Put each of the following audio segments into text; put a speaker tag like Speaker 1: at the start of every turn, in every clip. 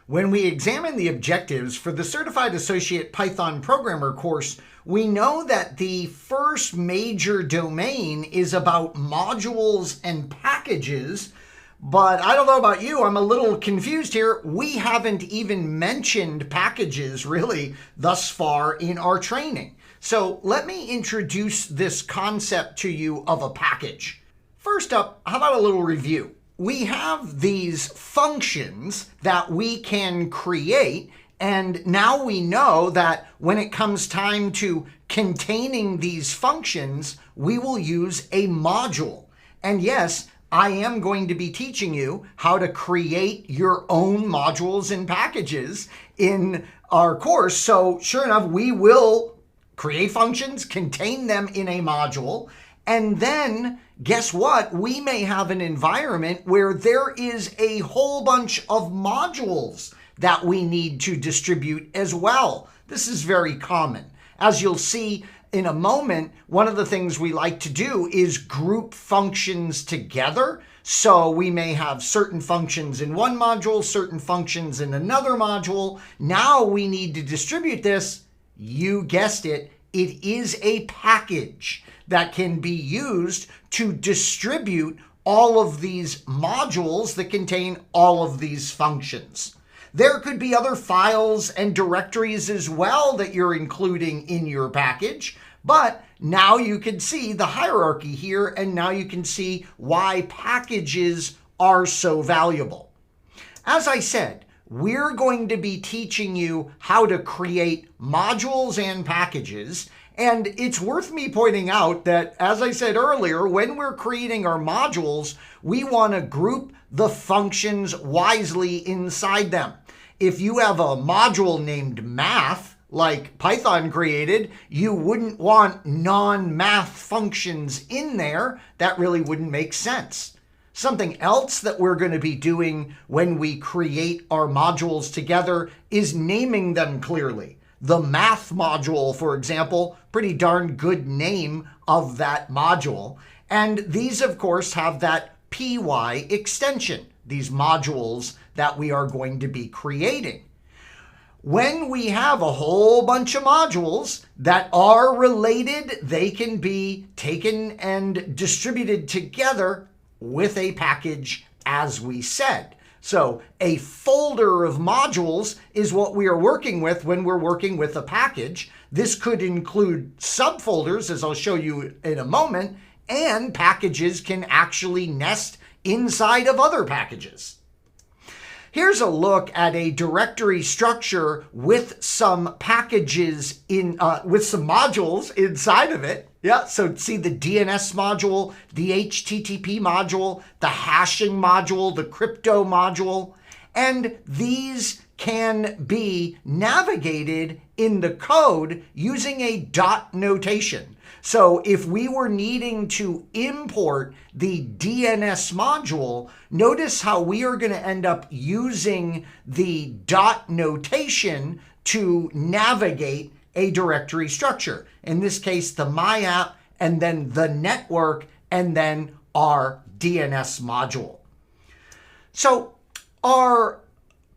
Speaker 1: When we examine the objectives for the Certified Associate Python Programmer course, we know that the first major domain is about modules and packages, but I don't know about you, I'm a little confused here. We haven't even mentioned packages really thus far in our training. So let me introduce this concept to you of a package. First up, how about a little review? We have these functions that we can create, and now we know that when it comes time to containing these functions, we will use a module. And yes, I am going to be teaching you how to create your own modules and packages in our course. So sure enough, we will create functions, contain them in a module, and then guess what? We may have an environment where there is a whole bunch of modules that we need to distribute as well. This is very common. As you'll see in a moment, one of the things we like to do is group functions together. So we may have certain functions in one module, certain functions in another module. Now we need to distribute this. You guessed it. It is a package that can be used to distribute all of these modules that contain all of these functions. There could be other files and directories as well that you're including in your package, but now you can see the hierarchy here, and now you can see why packages are so valuable. As I said, we're going to be teaching you how to create modules and packages. And it's worth me pointing out that, as I said earlier, when we're creating our modules, we want to group the functions wisely inside them. If you have a module named math, like Python created, you wouldn't want non-math functions in there. That really wouldn't make sense. Something else that we're going to be doing when we create our modules together is naming them clearly. The math module, for example, pretty darn good name of that module. And these, of course, have that PY extension, these modules that we are going to be creating. When we have a whole bunch of modules that are related, they can be taken and distributed together with a package, as we said. So a folder of modules is what we are working with when we're working with a package. This could include subfolders, as I'll show you in a moment, and packages can actually nest inside of other packages. Here's a look at a directory structure with some packages with some modules inside of it. Yeah, so see the DNS module, the HTTP module, the hashing module, the crypto module, and these can be navigated in the code using a dot notation. So if we were needing to import the DNS module, notice how we are going to end up using the dot notation to navigate a directory structure. In this case, the my app, and then the network, and then our DNS module. So our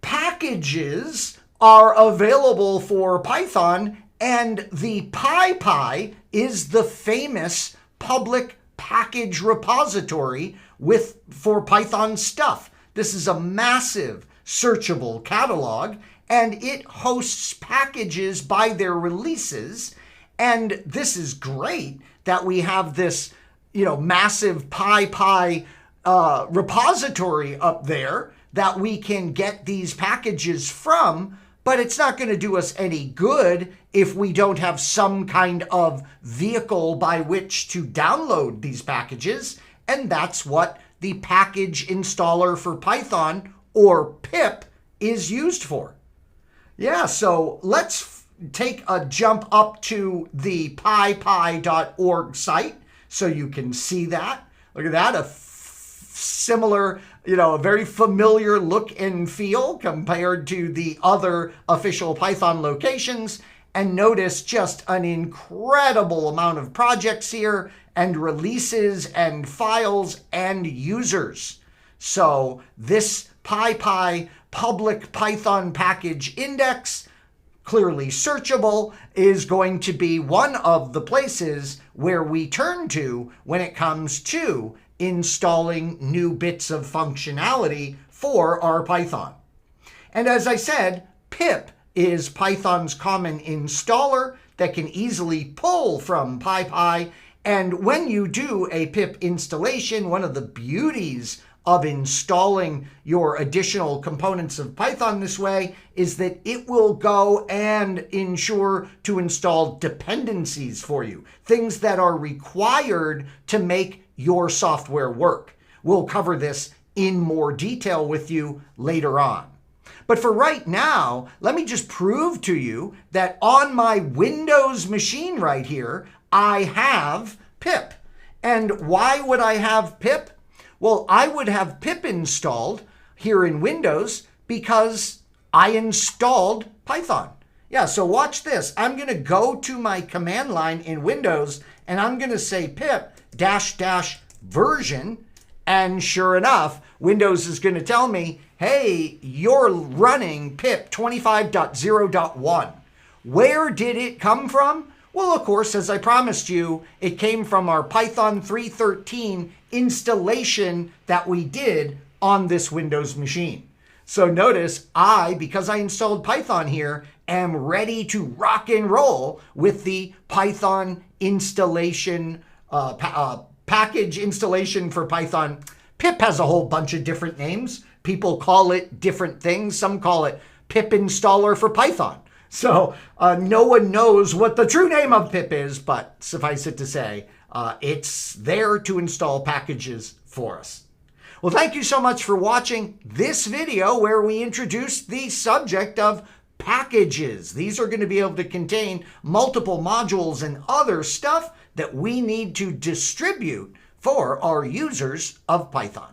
Speaker 1: packages are available for Python, and the PyPI is the famous public package repository for Python stuff. This is a massive searchable catalog, and it hosts packages by their releases. And this is great that we have this, massive PyPI repository up there that we can get these packages from, but it's not going to do us any good if we don't have some kind of vehicle by which to download these packages. And that's what the package installer for Python, or pip, is used for. Yeah, so let's take a jump up to the pypi.org site so you can see that. Look at that, a similar, a very familiar look and feel compared to the other official Python locations. And notice just an incredible amount of projects here, and releases and files and users. So this PyPI public Python package index, clearly searchable, is going to be one of the places where we turn to when it comes to installing new bits of functionality for our Python. And as I said, pip is Python's common installer that can easily pull from PyPI. And when you do a pip installation, one of the beauties of installing your additional components of Python this way is that it will go and ensure to install dependencies for you, things that are required to make your software work. We'll cover this in more detail with you later on. But for right now, let me just prove to you that on my Windows machine right here, I have pip. And why would I have pip? Well, I would have pip installed here in Windows because I installed Python. Yeah, so watch this. I'm going to go to my command line in Windows and I'm going to say pip -- version. And sure enough, Windows is going to tell me, hey, you're running pip 25.0.1. Where did it come from? Well, of course, as I promised you, it came from our Python 3.13 installation that we did on this Windows machine. So notice because I installed Python here, am ready to rock and roll with the Python installation package installation for Python. Pip has a whole bunch of different names. People call it different things. Some call it pip installer for Python. So no one knows what the true name of pip is, but suffice it to say, it's there to install packages for us. Well, thank you so much for watching this video where we introduced the subject of packages. These are going to be able to contain multiple modules and other stuff that we need to distribute for our users of Python.